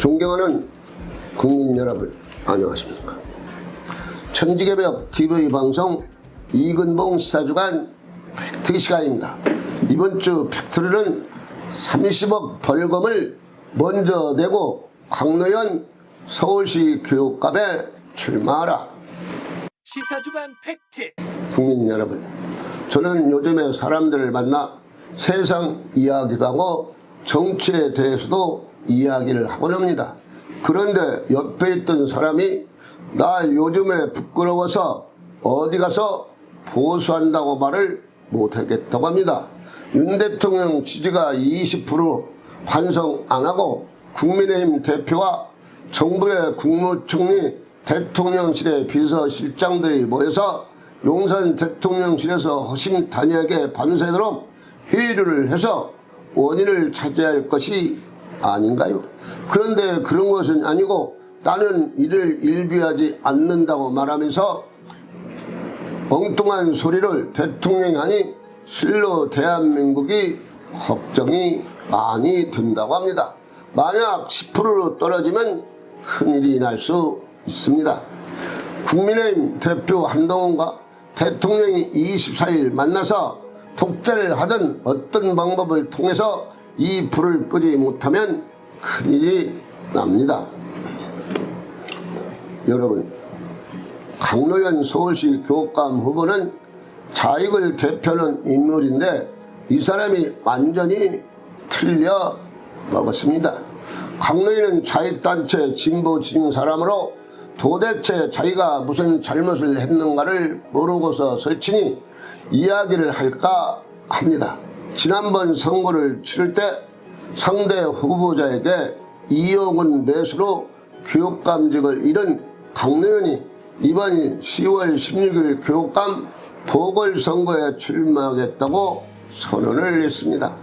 존경하는 국민 여러분, 안녕하십니까. 천지개벽 TV 방송 이근봉 시사주간 팩트 시간입니다. 이번 주 팩트는 30억 벌금을 먼저 내고 강노현 서울시 교육감에 출마하라. 시사주간 팩트. 국민 여러분, 저는 요즘에 사람들을 만나 세상 이야기도 하고 정치에 대해서도 이야기를 하곤 합니다. 그런데 옆에 있던 사람이 나 요즘에 부끄러워서 어디 가서 보수한다고 말을 못하겠다고 합니다. 윤 대통령 지지가 20% 반성 안 하고 국민의힘 대표와 정부의 국무총리, 대통령실의 비서실장들이 모여서 용산 대통령실에서 허심탄회하게 밤새도록 회의를 해서 원인을 찾아야 할 것이 아닌가요? 그런데 그런 것은 아니고 나는 이를 일비하지 않는다고 말하면서 엉뚱한 소리를 대통령이 하니 실로 대한민국이 걱정이 많이 된다고 합니다. 만약 10%로 떨어지면 큰일이 날 수 있습니다. 국민의힘 대표 한동훈과 대통령이 24일 만나서 독대를 하든 어떤 방법을 통해서 이 불을 끄지 못하면 큰일이 납니다. 여러분, 강노현 서울시 교육감 후보는 자익을 대표하는 인물인데 이 사람이 완전히 틀려 먹었습니다. 강노현은 자익단체 진보 진영 사람으로 도대체 자기가 무슨 잘못을 했는가를 모르고서 설치니 이야기를 할까 합니다. 지난번 선거를 치를 때 상대 후보자에게 2억 원 매수로 교육감직을 잃은 강노현이 이번 10월 16일 교육감 보궐선거에 출마하겠다고 선언을 했습니다.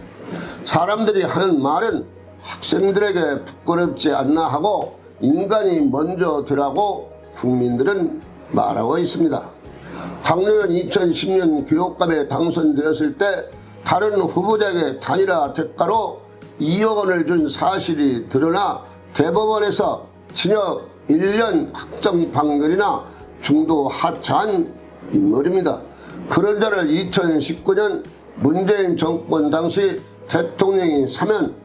사람들이 하는 말은 학생들에게 부끄럽지 않나 하고 인간이 먼저 되라고 국민들은 말하고 있습니다. 강노현 2010년 교육감에 당선되었을 때 다른 후보자에게 단일화 대가로 2억 원을 준 사실이 드러나 대법원에서 징역 1년 확정 판결이나 중도 하차한 인물입니다. 그런 자를 2019년 문재인 정권 당시 대통령이 사면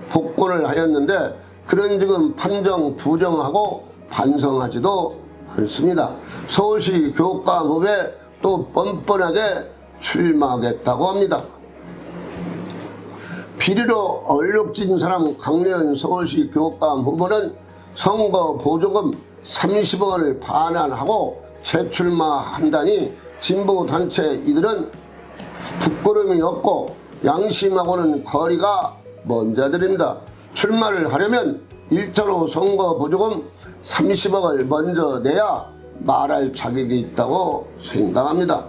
복권을 하였는데 그런 지금 판정 부정하고 반성하지도 않습니다. 서울시 교육감 후보에 또 뻔뻔하게 출마하겠다고 합니다. 비리로 얼룩진 사람 강노현 서울시 교육감 후보는 선거 보조금 30억 원을 반환하고 재출마한다니 진보단체 이들은 부끄러움이 없고 양심하고는 거리가 먼 자들입니다. 출마를 하려면 1차로 선거 보조금 30억을 먼저 내야 말할 자격이 있다고 생각합니다.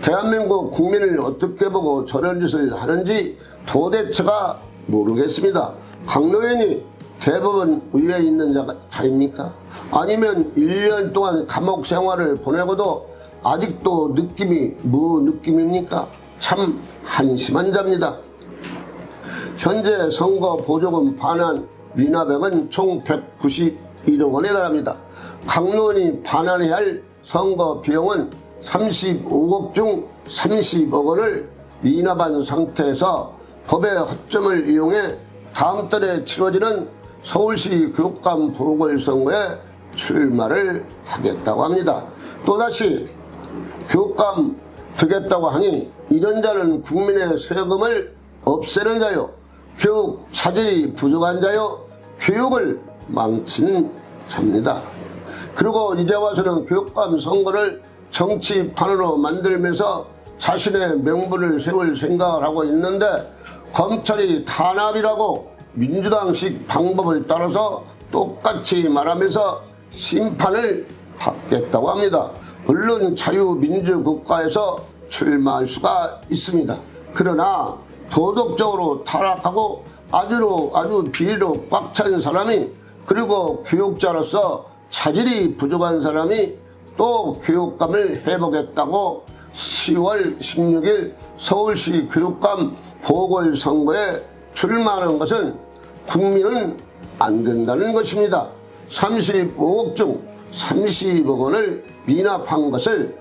대한민국 국민을 어떻게 보고 저런 짓을 하는지 도대체가 모르겠습니다. 강노현이 대법원 위에 있는 자입니까? 아니면 1년 동안 감옥 생활을 보내고도 아직도 느낌이 무느낌입니까? 참 한심한 자입니다. 현재 선거 보조금 반환 미납액은 총 191억 원에 달합니다. 강노현이 반환해야 할 선거 비용은 35억 중 30억 원을 미납한 상태에서 법의 허점을 이용해 다음 달에 치러지는 서울시 교육감 보궐선거에 출마를 하겠다고 합니다. 또다시 교육감 되겠다고 하니 이런 자는 국민의 세금을 없애는 자요, 교육 차질이 부족한 자요, 교육을 망치는 자입니다. 그리고 이제 와서는 교육감 선거를 정치판으로 만들면서 자신의 명분을 세울 생각을 하고 있는데 검찰이 탄압이라고 민주당식 방법을 따라서 똑같이 말하면서 심판을 받겠다고 합니다. 물론 자유민주국가에서 출마할 수가 있습니다. 그러나 도덕적으로 타락하고 아주 비리로 꽉 찬 사람이, 그리고 교육자로서 차질이 부족한 사람이 또 교육감을 해보겠다고 10월 16일 서울시 교육감 보궐선거에 출마하는 것은 국민은 안 된다는 것입니다. 35억 중 30억 원을 미납한 것을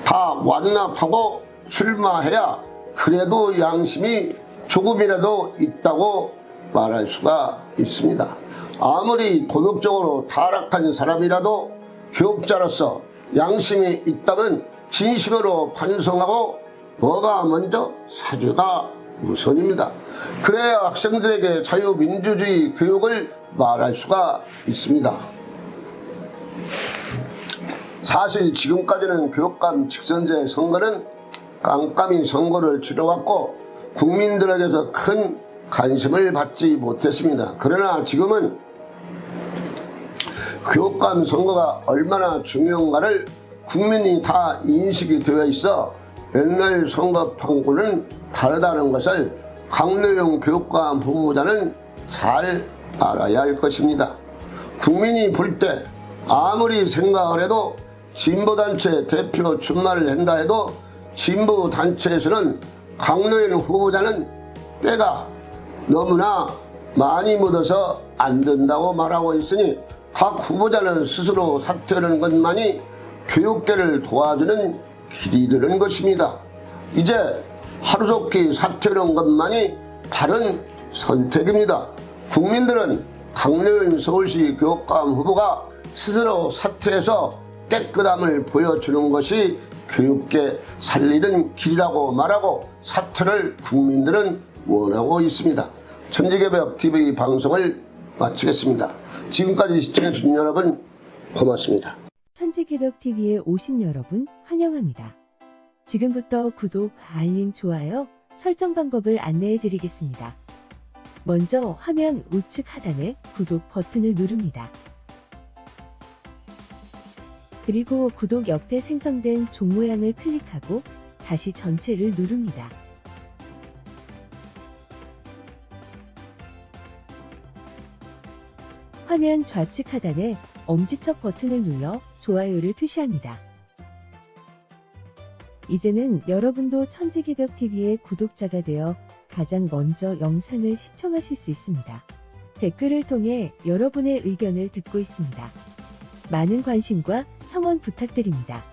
다 완납하고 출마해야 그래도 양심이 조금이라도 있다고 말할 수가 있습니다. 아무리 도덕적으로 타락한 사람이라도 교육자로서 양심이 있다면 진심으로 반성하고 뭐가 먼저 사죄가 우선입니다. 그래야 학생들에게 자유민주주의 교육을 말할 수가 있습니다. 사실 지금까지는 교육감 직선제 선거는 깜깜이 선거를 치러왔고 국민들에게서 큰 관심을 받지 못했습니다. 그러나 지금은 교육감 선거가 얼마나 중요한가를 국민이 다 인식이 되어 있어 옛날 선거판과는 다르다는 것을 강로영 교육감 후보자는 잘 알아야 할 것입니다. 국민이 볼 때 아무리 생각을 해도 진보단체 대표 출마를 한다 해도 진보단체에서는 강로영 후보자는 때가 너무나 많이 묻어서 안 된다고 말하고 있으니 각 후보자는 스스로 사퇴하는 것만이 교육계를 도와주는 길이 되는 것입니다. 이제 하루속히 사퇴하는 것만이 바른 선택입니다. 국민들은 강로영 서울시 교육감 후보가 스스로 사퇴해서 깨끗함을 보여주는 것이 교육계 살리는 길이라고 말하고 사퇴를 국민들은 원하고 있습니다. 천지개벽TV 방송을 마치겠습니다. 지금까지 시청해주신 여러분 고맙습니다. 천지개벽TV에 오신 여러분 환영합니다. 지금부터 구독, 알림, 좋아요, 설정 방법을 안내해 드리겠습니다. 먼저 화면 우측 하단에 구독 버튼을 누릅니다. 그리고 구독 옆에 생성된 종 모양을 클릭하고 다시 전체를 누릅니다. 화면 좌측 하단에 엄지척 버튼을 눌러 좋아요를 표시합니다. 이제는 여러분도 천지개벽TV의 구독자가 되어 가장 먼저 영상을 시청하실 수 있습니다. 댓글을 통해 여러분의 의견을 듣고 있습니다. 많은 관심과 성원 부탁드립니다.